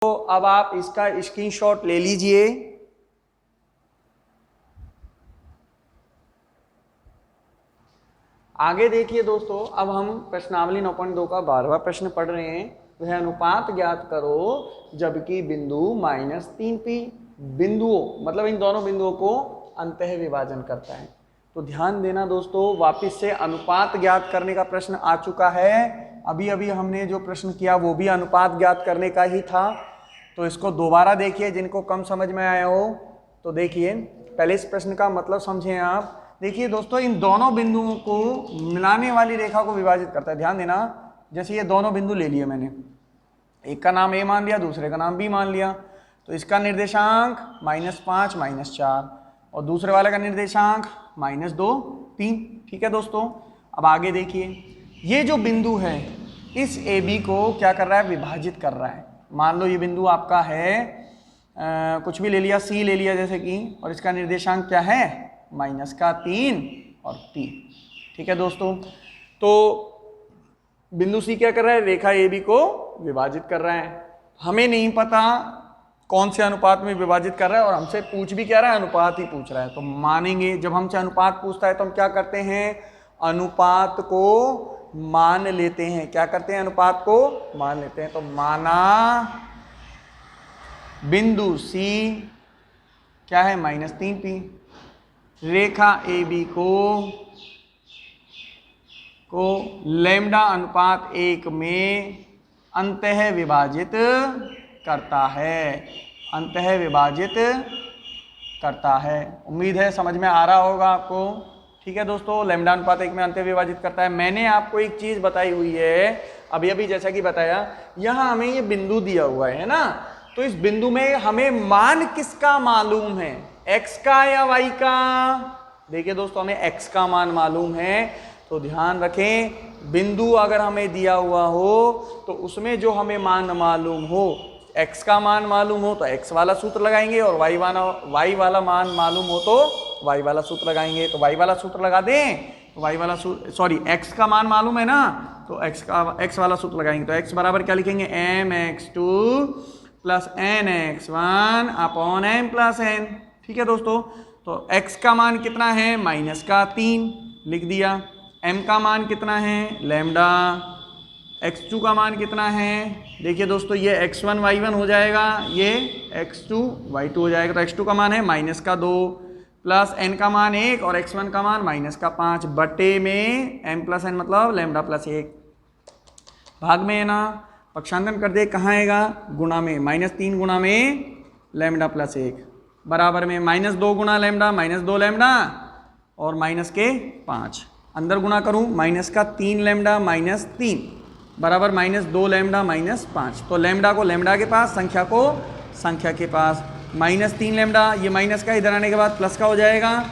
तो अब आप इसका स्क्रीनशॉट ले लीजिए। आगे देखिए दोस्तों, अब हम प्रश्नावली 9.2 का 12वां प्रश्न पढ़ रहे हैं। वह अनुपात ज्ञात करो जबकि बिंदु -3p बिंदुओं मतलब इन दोनों बिंदुओं को अंतः विभाजन करता है। तो ध्यान देना दोस्तों, वापस से अनुपात ज्ञात करने का प्रश्न आ चुका है। अभी अभी हमने जो प्रश्न किया वो भी अनुपात ज्ञात करने का ही था। तो इसको दोबारा देखिए, जिनको कम समझ में आया हो तो देखिए। पहले इस प्रश्न का मतलब समझें आप। देखिए दोस्तों, इन दोनों बिंदुओं को मिलाने वाली रेखा को विभाजित करता है। ध्यान देना, जैसे ये दोनों बिंदु ले लिए मैंने, एक का नाम ए मान लिया, दूसरे का नाम बी मान लिया। तो इसका निर्देशांक -5 -4 और दूसरे वाले का निर्देशांक -2 3। ठीक है दोस्तों, अब आगे देखिए, ये जो बिंदु है इस ए बी को क्या कर रहा है, विभाजित कर रहा है। मान लो ये बिंदु आपका है कुछ भी ले लिया, सी ले लिया जैसे कि, और इसका निर्देशांक क्या है, -3 और 3। ठीक है दोस्तों, तो बिंदु सी क्या कर रहा है, रेखा ए बी को विभाजित कर रहा है। हमें नहीं पता कौन से अनुपात में विभाजित कर रहा है, और हमसे पूछ भी क्या रहा है, अनुपात ही पूछ रहा है। तो मानेंगे, जब हमसे अनुपात पूछता है तो हम क्या करते हैं, अनुपात को मान लेते हैं। क्या करते हैं, अनुपात को मान लेते हैं। तो माना बिंदु सी क्या है, -3p, रेखा ए बी को लैम्डा अनुपात 1 में अंतः विभाजित करता है, अंतः विभाजित करता है। उम्मीद है समझ में आ रहा होगा आपको। ठीक है दोस्तों, लैम्डा अनुपात 1 में अंतः विभाजित करता है। मैंने आपको एक चीज बताई हुई है अभी अभी, जैसा कि बताया, यहां हमें ये बिंदु दिया हुआ है ना, तो इस बिंदु में हमें मान किसका मालूम है, x का या y का। देखिए दोस्तों, हमें x का मान मालूम है। तो ध्यान रखें, बिंदु अगर हमें दिया हुआ हो तो उसमें जो हमें मान मालूम हो, x का मान मालूम हो तो x वाला सूत्र लगाएंगे, और y वाला मान मालूम हो तो y वाला सूत्र लगाएंगे। तो y वाला सूत्र लगा दें, तो y वाला सूत्र, सॉरी x का मान मालूम है ना, तो x वाला सूत्र लगाएंगे। तो x बराबर क्या लिखेंगे, mx2 + nx1 upon m + n। ठीक है दोस्तों, तो x का मान कितना है, -3 लिख दिया। m का मान कितना है, लैम्डा। x2 का मान कितना है, देखिए दोस्तों, ये x1 y1 हो जाएगा, ये x2 y2 हो जाएगा। तो x2 का मान है -2 प्लस n का मान 1 और x1 का मान -5 बटे में m + n मतलब लैम्डा + 1। भाग में है ना, पक्षांतन कर दे, कहाँ आएगा, गुणा में, -3 गुणा में लैम्डा + 1 बराबर में -2 गुणा लैम्डा, -2 लैम्डा और -5 अंदर गुणा करूं, -3 लैम्डा -3 बराबर -2 लैम्डा -5। तो लैम्डा को लैम्डा के पास, संख्या को संख्या के पास, -3 लैम्डा, ये माइनस का इधर आने के बाद प्लस का हो जाएगा,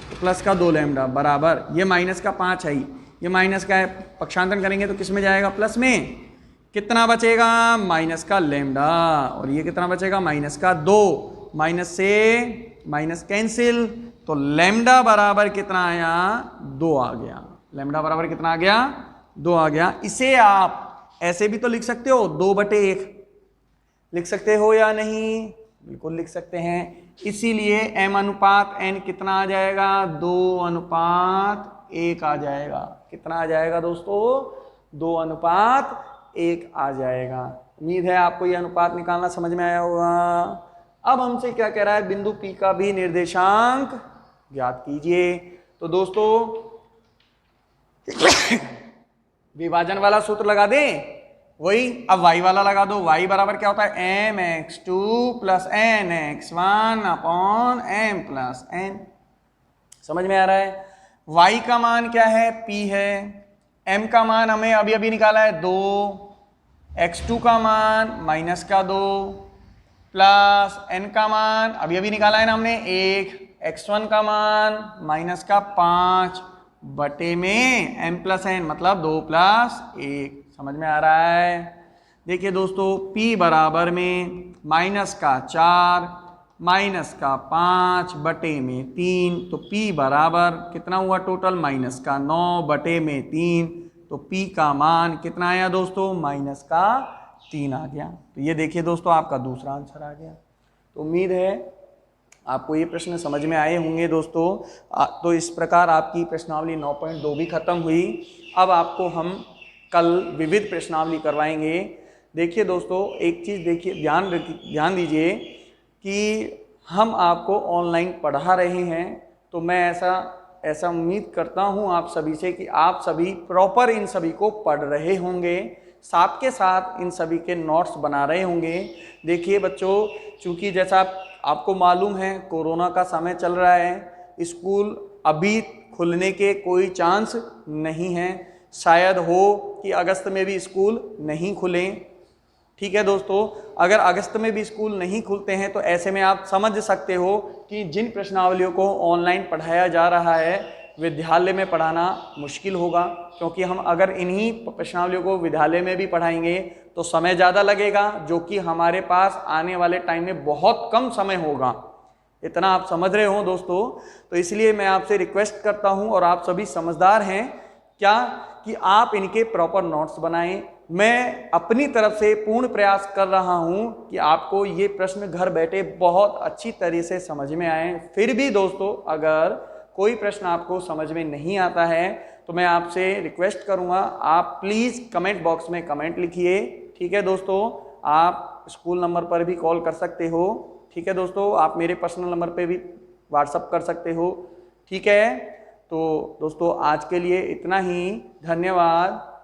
तो प्लस का 2 लैम्डा बराबर, ये -5 है, ये माइनस का है, पक्षांतन करेंगे तो किस में जाएगा, प्लस में। कितना बचेगा, माइनस का लैम्डा, और ये कितना बचेगा, -2, माइनस से माइनस कैंसिल, तो लैम्डा बराबर कितना आया, 2 आ गया। लैम्डा बराबर कितना आ गया, 2 आ गया। इसे आप ऐसे भी तो लिख सकते हो, 2/1 लिख सकते हो या नहीं, बिल्कुल लिख सकते हैं। इसीलिए m अनुपात n कितना आ जाएगा, 2:1 आ जाएगा। कितना आ जाएगा दोस्तों, 2:1 आ जाएगा। उम्मीद है आपको यह अनुपात निकालना समझ में आया होगा। अब हमसे क्या कह रहा है, बिंदु P का भी निर्देशांक ज्ञात कीजिए। तो दोस्तों विभाजन वाला सूत्र लगा दें, वही, अब y वाला लगा दो। y बराबर क्या होता है, mx2 + nx1 upon m + n। समझ में आ रहा है। y का मान क्या है, p है। m का मान हमें अभी अभी निकाला है 2, x2 का मान -2 प्लस n का मान अभी अभी निकाला है ना हमने 1, x1 का मान -5 बटे में m + n मतलब 2 + 1। समझ में आ रहा है। देखिए दोस्तों, p बराबर में -4 -5 बटे में 3, तो p बराबर कितना हुआ टोटल, -9 बटे में 3। तो p का मान कितना आया दोस्तों, 3 आ गया। तो ये देखिए दोस्तों आपका दूसरा आंसर आ गया। तो उम्मीद है आपको ये प्रश्न समझ में आए होंगे दोस्तों। तो इस प्रकार आपकी प्रश्नावली 9.2 भी खत्म हुई। अब आपको हम कल विविध प्रश्नावली करवाएंगे। देखिए दोस्तों एक चीज़ देखिए, ध्यान दीजिए कि हम आपको ऑनलाइन पढ़ा रहे हैं, तो मैं ऐसा उम्मीद करता हूं आप सभी से कि आप सभी प्रॉपर इन सभी को पढ़ रहे होंगे, साथ के साथ इन सभी के नोट्स बना रहे होंगे। देखिए बच्चों, चूंकि जैसा आपको मालूम है कोरोना का समय चल रहा है, स्कूल अभी खुलने के कोई चांस नहीं है, शायद हो कि अगस्त में भी स्कूल नहीं खुलें। ठीक है दोस्तों, अगर अगस्त में भी स्कूल नहीं खुलते हैं तो ऐसे में आप समझ सकते हो कि जिन प्रश्नावलियों को ऑनलाइन पढ़ाया जा रहा है विद्यालय में पढ़ाना मुश्किल होगा, क्योंकि हम अगर इन्हीं प्रश्नावलियों को विद्यालय में भी पढ़ाएंगे तो समय ज़्यादा लगेगा, जो कि हमारे पास आने वाले टाइम में बहुत कम समय होगा। इतना आप समझ रहे हो दोस्तों। तो इसलिए मैं आपसे रिक्वेस्ट करता हूं, और आप सभी समझदार हैं क्या, कि आप इनके प्रॉपर नोट्स बनाएं। मैं अपनी तरफ से पूर्ण प्रयास कर रहा हूं कि आपको ये प्रश्न घर बैठे बहुत अच्छी तरह से समझ में आए। फिर भी दोस्तों अगर कोई प्रश्न आपको समझ में नहीं आता है तो मैं आपसे रिक्वेस्ट करूंगा, आप प्लीज़ कमेंट बॉक्स में कमेंट लिखिए। ठीक है दोस्तों, आप स्कूल नंबर पर भी कॉल कर सकते हो। ठीक है दोस्तों, आप मेरे पर्सनल नंबर पे भी व्हाट्सअप कर सकते हो। ठीक है, तो दोस्तों आज के लिए इतना ही। धन्यवाद।